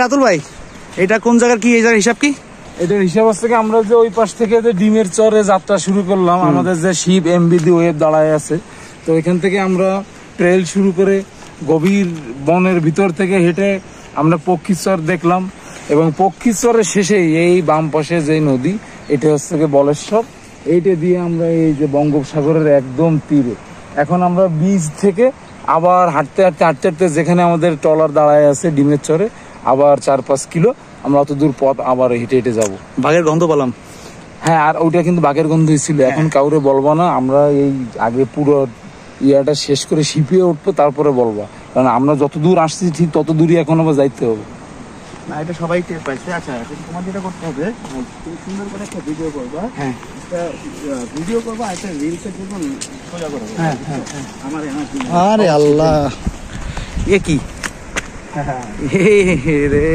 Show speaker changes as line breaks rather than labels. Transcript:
রাতুল ভাই, এটা কোন জায়গার কি, এই জায়গার হিসাব কি?
এটার হিসাব হচ্ছে কি, আমরা যে ওই পাশ থেকে যে ডিমের চরে যাত্রা শুরু করলাম, আমাদের যে শিব এমবিডি ওয়েব দাঁড়ায় আছে, তো এখান থেকে আমরা ট্রেল শুরু করে গভীর বনের ভিতর থেকে হেঁটে আমরা পক্ষীচর দেখলাম, এবং পক্ষীচরের শেষে এই বাম পাশে যে নদী, এটা হচ্ছে কি বলেশ্বর। এইটা দিয়ে আমরা এই যে বঙ্গোপসাগরের একদম তীরে, এখন আমরা বীজ থেকে আবার হাঁটতে হাঁটতে হাঁটতে হাঁটতে যেখানে আমাদের ট্রলার দাঁড়ায় আছে ডিমের চরে, আবার 4-5 কিলো আমরা অত দূর পথ আবার হেঁটে হেঁটে যাবো।
বাঘের গন্ধ পেলাম।
হ্যাঁ, আর ওইটা কিন্তু বাঘের গন্ধই ছিল। এখন কাউরে বলবো না, আমরা এই আগে পুরো ইয়াটা শেষ করে শিপিয়ে উঠবো, তারপরে বলবো, কারণ আমরা যত দূর আসছি ঠিক তত দূরই এখন আবার যাইতে হবে।
না, এটা সবাই টের পাইছে। আচ্ছা, তোমার যেটা করতে হবে, তুমি সুন্দর করে একটা ভিডিও করবা। হ্যাঁ, একটা ভিডিও করবা, একটা রিলস এর জন্য সোজা করবা। হ্যাঁ হ্যাঁ হ্যাঁ, আরে আল্লাহ, এ কি রে